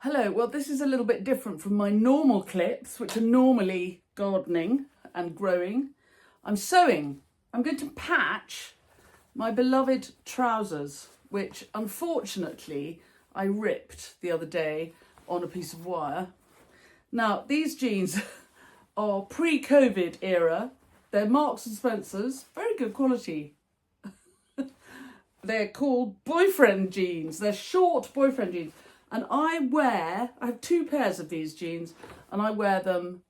Hello, well this is a little bit different from my normal clips, which are normally gardening and growing. I'm sewing. I'm going to patch my beloved trousers, which unfortunately I ripped the other day on a piece of wire. Now, these jeans are pre-COVID era. They're Marks and Spencer's, very good quality. They're called boyfriend jeans. They're short boyfriend jeans. And I have two pairs of these jeans and I wear them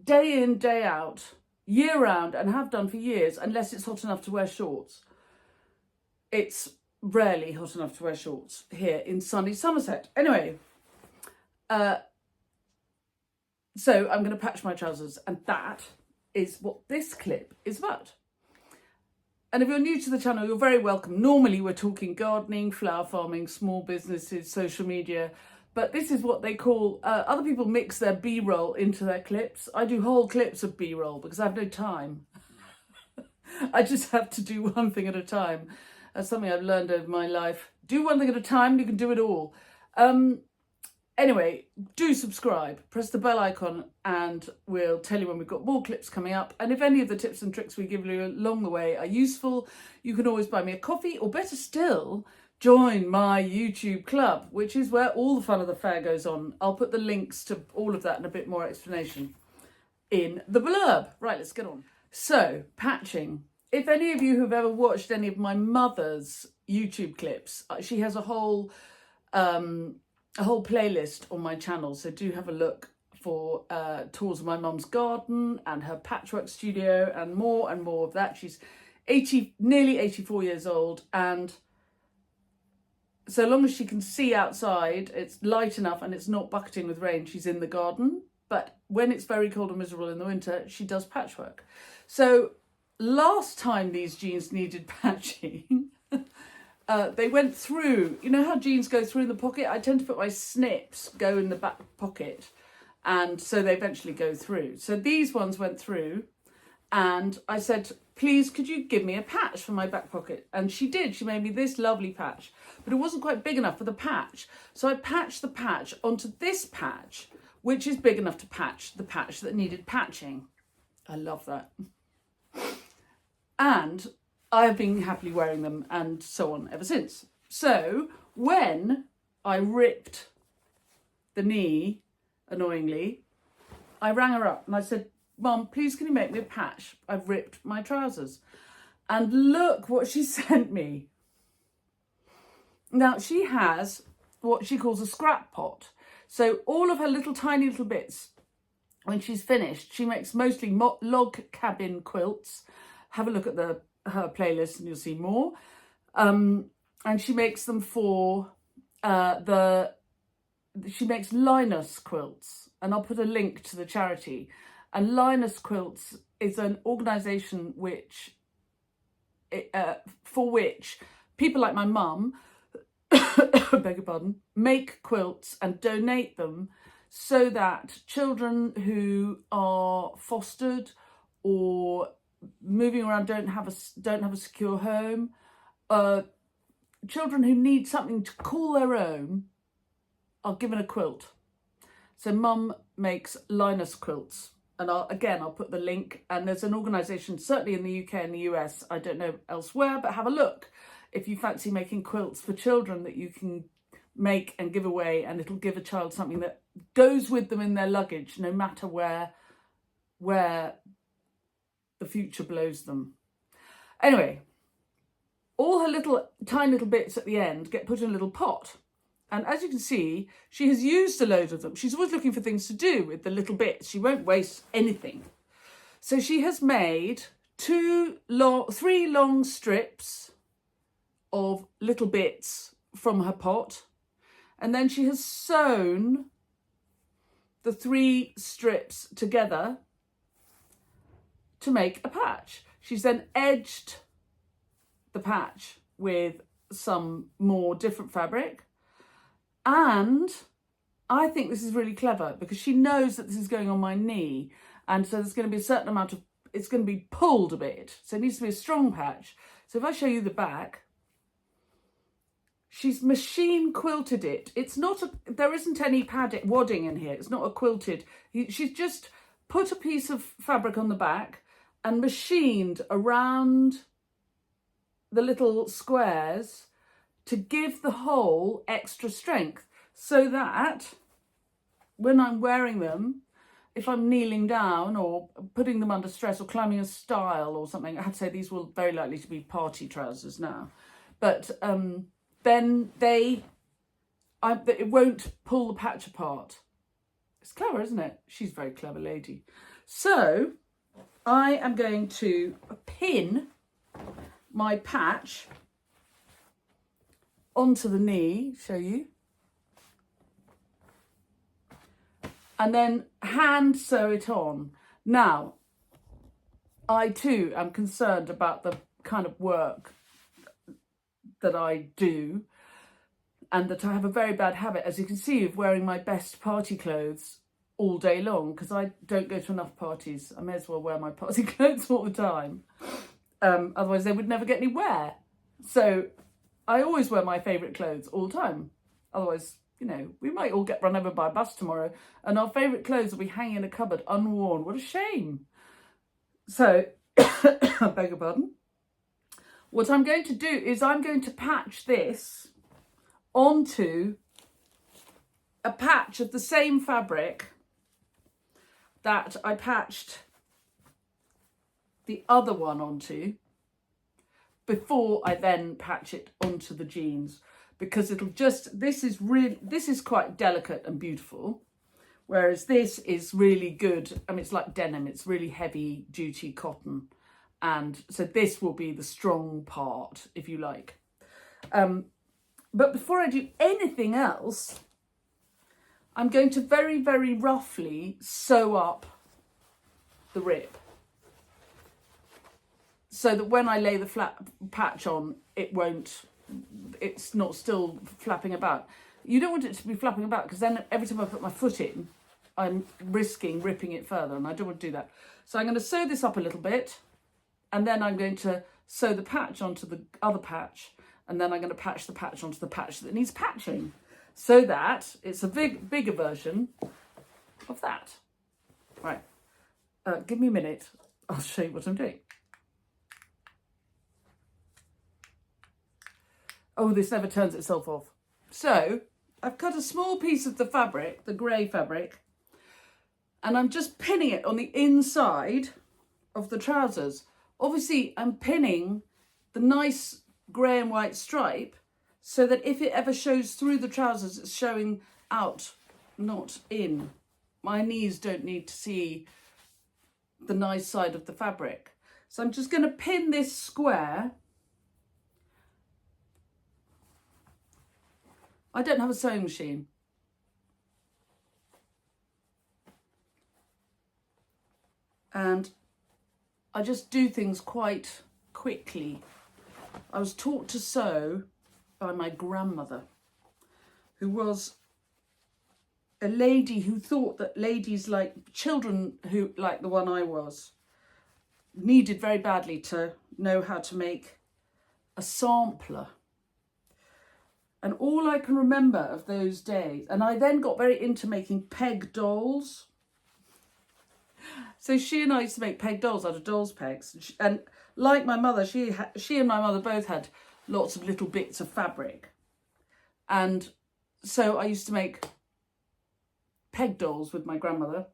day in, day out, year round, and have done for years, unless it's hot enough to wear shorts. It's rarely hot enough to wear shorts here in sunny Somerset. Anyway, so I'm going to patch my trousers, and that is what this clip is about. And if you're new to the channel, you're very welcome. Normally we're talking gardening, flower farming, small businesses, social media, but this is what they call, other people mix their B-roll into their clips. I do whole clips of B-roll because I have no time. I just have to do one thing at a time. That's something I've learned over my life. Do one thing at a time, you can do it all. Anyway, do subscribe, press the bell icon, and we'll tell you when we've got more clips coming up. And if any of the tips and tricks we give you along the way are useful, you can always buy me a coffee, or better still, join my YouTube club, which is where all the fun of the fair goes on. I'll put the links to all of that and a bit more explanation in the blurb. Right, let's get on. So, patching. If any of you have ever watched any of my mother's YouTube clips, she has a whole playlist on my channel, so do have a look for tours of my mum's garden and her patchwork studio and more of that. She's nearly 84 years old, and so long as she can see outside, it's light enough and it's not bucketing with rain, she's in the garden. But when it's very cold and miserable in the winter, she does patchwork. So last time these jeans needed patching, they went through, you know how jeans go through in the pocket? I tend to put my snips go in the back pocket, and so they eventually go through. So these ones went through, and I said, please, could you give me a patch for my back pocket? And she did. She made me this lovely patch, but it wasn't quite big enough for the patch. So I patched the patch onto this patch, which is big enough to patch the patch that needed patching. I love that. And I have been happily wearing them and so on ever since. So when I ripped the knee, annoyingly, I rang her up and I said, Mum, please can you make me a patch? I've ripped my trousers. And look what she sent me. Now, she has what she calls a scrap pot. So all of her little tiny little bits, when she's finished, she makes mostly log cabin quilts. Have a look at her playlist and you'll see more. And she makes them for she makes Linus quilts, and I'll put a link to the charity. And Linus Quilts is an organisation which for which people like my mum, beg your pardon, make quilts and donate them so that children who are fostered or moving around don't have a secure home, children who need something to call their own are given a quilt. So Mum makes Linus quilts, and I'll put the link. And there's an organisation certainly in the UK and the US, I don't know elsewhere, but have a look if you fancy making quilts for children that you can make and give away, and it'll give a child something that goes with them in their luggage no matter where the future blows them. Anyway, all her little tiny little bits at the end get put in a little pot, and as you can see, she has used a load of them. She's always looking for things to do with the little bits. She won't waste anything. So she has made three long strips of little bits from her pot, and then she has sewn the 3 strips together to make a patch. She's then edged the patch with some more different fabric, and I think this is really clever because she knows that this is going on my knee, and so there's going to be a certain amount of, it's going to be pulled a bit, so it needs to be a strong patch. So if I show you the back, she's machine quilted it. It's not there isn't any wadding in here. It's not a quilted. She's just put a piece of fabric on the back and machined around the little squares to give the whole extra strength, so that when I'm wearing them, if I'm kneeling down or putting them under stress or climbing a stile or something, I have to say these will very likely to be party trousers now, but then it won't pull the patch apart. It's clever, isn't it? She's a very clever lady. So I am going to pin my patch onto the knee, show you, and then hand sew it on. Now, I too am concerned about the kind of work that I do, and that I have a very bad habit, as you can see, of wearing my best party clothes all day long, because I don't go to enough parties. I may as well wear my party clothes all the time. Otherwise they would never get any wear. So I always wear my favourite clothes all the time. Otherwise, you know, we might all get run over by a bus tomorrow and our favourite clothes will be hanging in a cupboard unworn. What a shame. So, I beg your pardon. What I'm going to do is I'm going to patch this onto a patch of the same fabric that I patched the other one onto before I then patch it onto the jeans, because it'll just, this is quite delicate and beautiful, whereas this is really good. I mean, it's like denim, it's really heavy duty cotton, and so this will be the strong part, if you like. But before I do anything else, I'm going to very, very roughly sew up the rip, so that when I lay the flat patch on, it's not still flapping about. You don't want it to be flapping about, because then every time I put my foot in, I'm risking ripping it further, and I don't want to do that. So I'm going to sew this up a little bit, and then I'm going to sew the patch onto the other patch, and then I'm going to patch the patch onto the patch that needs patching, so that it's a bigger version of that. Right, give me a minute. I'll show you what I'm doing. Oh, this never turns itself off. So I've cut a small piece of the fabric, the grey fabric, and I'm just pinning it on the inside of the trousers. Obviously, I'm pinning the nice grey and white stripe so that if it ever shows through the trousers, it's showing out, not in. My knees don't need to see the nice side of the fabric. So I'm just going to pin this square. I don't have a sewing machine. And I just do things quite quickly. I was taught to sew by my grandmother, who was a lady who thought that ladies, like children who, like the one I was, needed very badly to know how to make a sampler. And all I can remember of those days, and I then got very into making peg dolls. So she and I used to make peg dolls out of doll's pegs. And like my mother, she and my mother both had lots of little bits of fabric. And so I used to make peg dolls with my grandmother.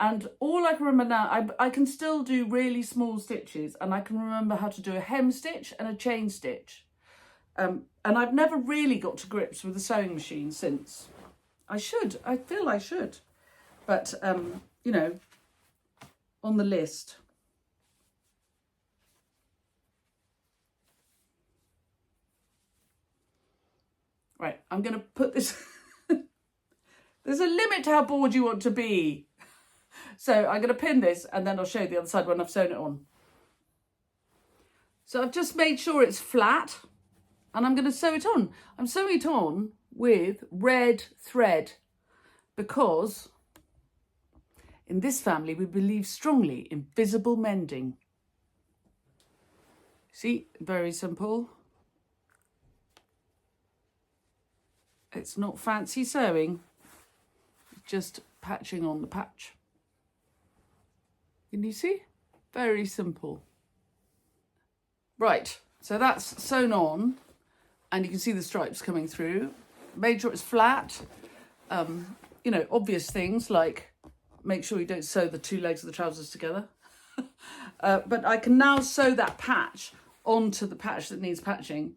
And all I can remember now, I can still do really small stitches, and I can remember how to do a hem stitch and a chain stitch. And I've never really got to grips with a sewing machine since. I feel I should. But, you know, on the list. Right, I'm going to put this... There's a limit to how bored you want to be. So I'm going to pin this, and then I'll show you the other side when I've sewn it on. So I've just made sure it's flat. And I'm going to sew it on. I'm sewing it on with red thread, because in this family we believe strongly in visible mending. See, very simple. It's not fancy sewing, just patching on the patch. Can you see? Very simple. Right, so that's sewn on, and you can see the stripes coming through. Made sure it's flat. You know, obvious things like make sure you don't sew the two legs of the trousers together. But I can now sew that patch onto the patch that needs patching,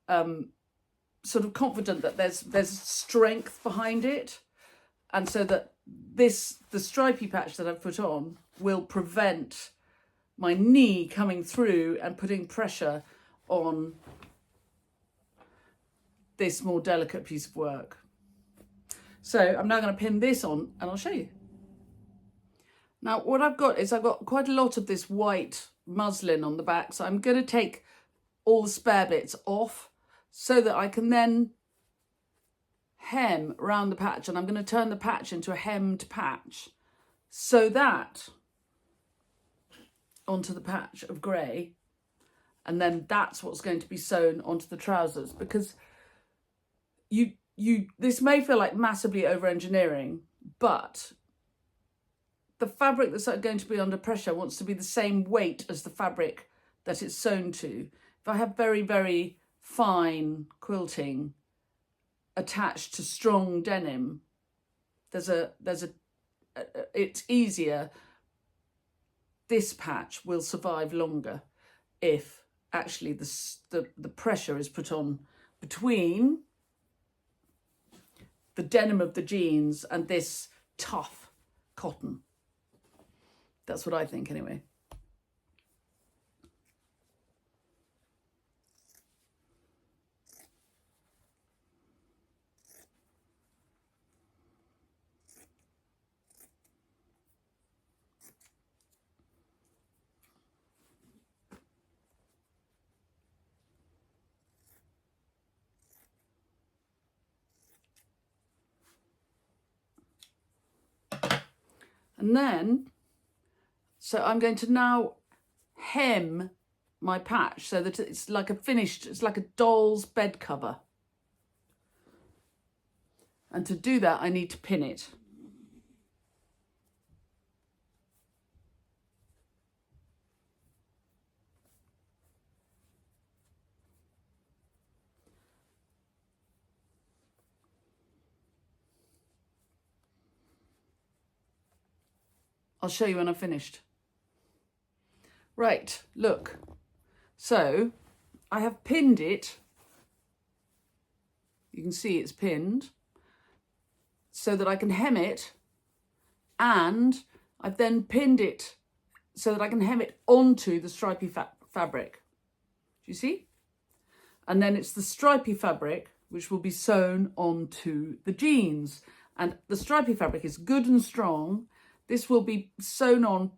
sort of confident that there's strength behind it, and so that the stripy patch that I've put on will prevent my knee coming through and putting pressure on this more delicate piece of work. So I'm now going to pin this on and I'll show you. Now what I've got is I've got quite a lot of this white muslin on the back, so I'm going to take all the spare bits off so that I can then hem around the patch, and I'm going to turn the patch into a hemmed patch, so that onto the patch of grey, and then that's what's going to be sewn onto the trousers. Because this may feel like massively over engineering, but the fabric that's going to be under pressure wants to be the same weight as the fabric that it's sewn to. If I have very, very fine quilting attached to strong denim, it's easier. This patch will survive longer if actually the pressure is put on between the denim of the jeans and this tough cotton. That's what I think anyway. And then, so I'm going to now hem my patch so that it's like it's like a doll's bed cover. And to do that, I need to pin it. I'll show you when I've finished. Right, look. So I have pinned it. You can see it's pinned so that I can hem it, and I've then pinned it so that I can hem it onto the stripy fabric. Do you see? And then it's the stripy fabric which will be sewn onto the jeans. And the stripy fabric is good and strong. This will be sewn on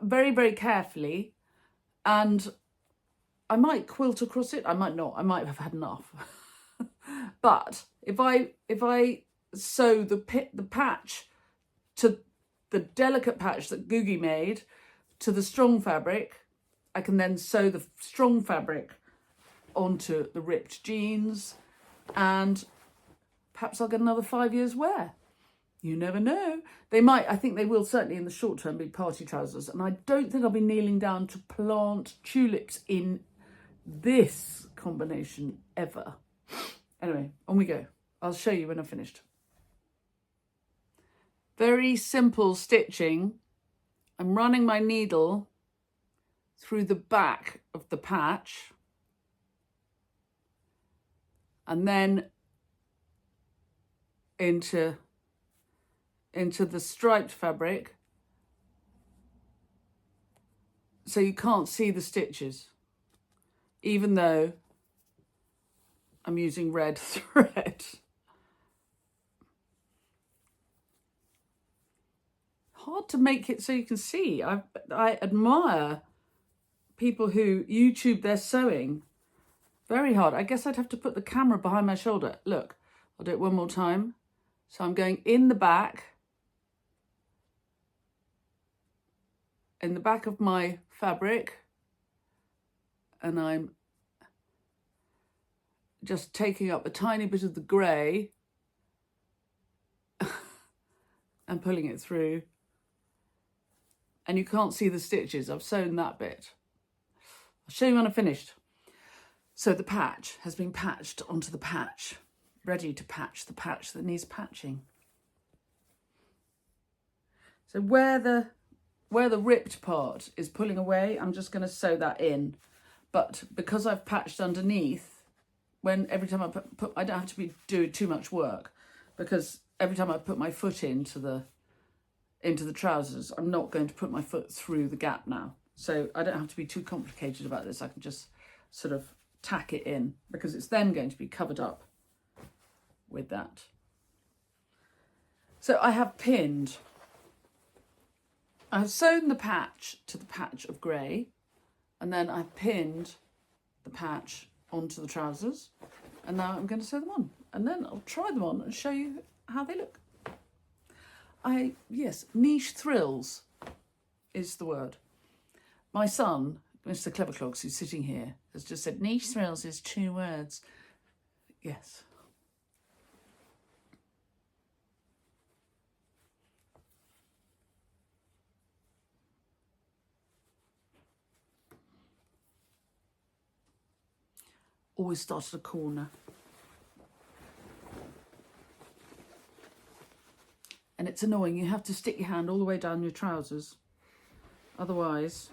very, very carefully, and I might quilt across it. I might not. I might have had enough. But if I sew the patch to the delicate patch that Googie made to the strong fabric, I can then sew the strong fabric onto the ripped jeans, and perhaps I'll get another 5 years wear. You never know. They might, I think they will certainly in the short term be party trousers. And I don't think I'll be kneeling down to plant tulips in this combination ever. Anyway, on we go. I'll show you when I've finished. Very simple stitching. I'm running my needle through the back of the patch, and then into the striped fabric, so you can't see the stitches, even though I'm using red thread. Hard to make it so you can see. I admire people who YouTube their sewing. Very hard. I guess I'd have to put the camera behind my shoulder. Look, I'll do it one more time. So I'm going in the back of my fabric, and I'm just taking up a tiny bit of the grey and pulling it through. And you can't see the stitches. I've sewn that bit. I'll show you when I'm finished. So the patch has been patched onto the patch, ready to patch the patch that needs patching. So where the ripped part is pulling away, I'm just going to sew that in. But because I've patched underneath, every time I I don't have to be doing too much work, because every time I put my foot into the trousers, I'm not going to put my foot through the gap now. So I don't have to be too complicated about this. I can just sort of tack it in, because it's then going to be covered up with that. So I have pinned. I've sewn the patch to the patch of grey, and then I've pinned the patch onto the trousers, and now I'm going to sew them on, and then I'll try them on and show you how they look. Yes, niche thrills is the word. My son, Mr. Cleverclogs, who's sitting here, has just said niche thrills is 2 words. Yes. Always start at a corner. And it's annoying. You have to stick your hand all the way down your trousers. Otherwise,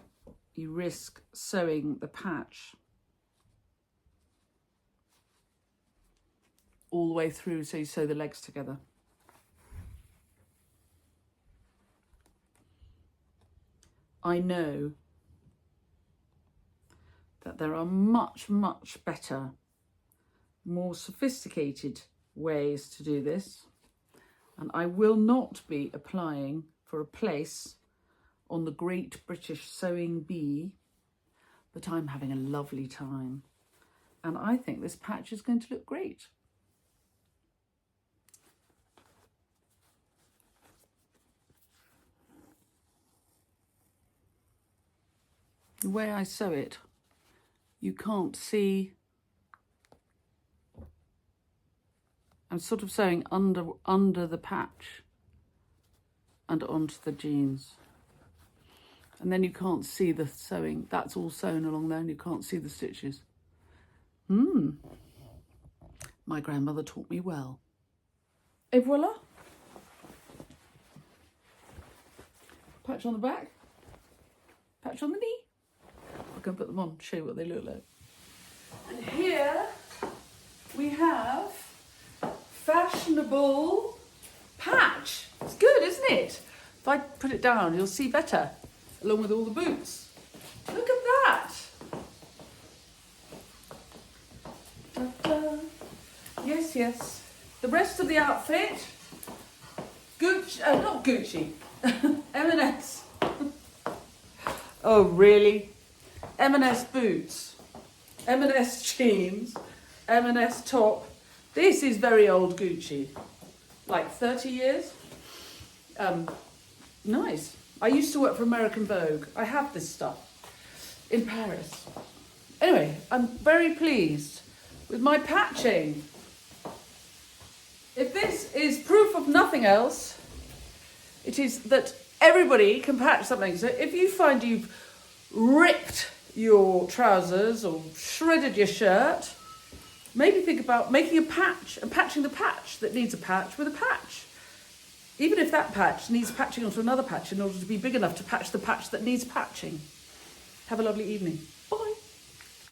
you risk sewing the patch all the way through, so you sew the legs together. I know that there are much, much better, more sophisticated ways to do this. And I will not be applying for a place on the Great British Sewing Bee, but I'm having a lovely time. And I think this patch is going to look great. The way I sew it, you can't see. I'm sort of sewing under the patch and onto the jeans. And then you can't see the sewing. That's all sewn along there and you can't see the stitches. My grandmother taught me well. Et voila. Patch on the back. Patch on the knee. I'm going to put them on to show you what they look like. And here we have fashionable patch. It's good, isn't it? If I put it down, you'll see better, along with all the boots. Look at that. Ta-da. Yes, yes. The rest of the outfit, Gucci, not Gucci, M&S. Oh, really? M&S boots, M&S jeans, M&S top. This is very old Gucci, like 30 years. Nice. I used to work for American Vogue. I have this stuff in Paris. Anyway, I'm very pleased with my patching. If this is proof of nothing else, it is that everybody can patch something. So if you find you've ripped your trousers or shredded your shirt, maybe think about making a patch and patching the patch that needs a patch with a patch. Even if that patch needs patching onto another patch in order to be big enough to patch the patch that needs patching. Have a lovely evening. Bye.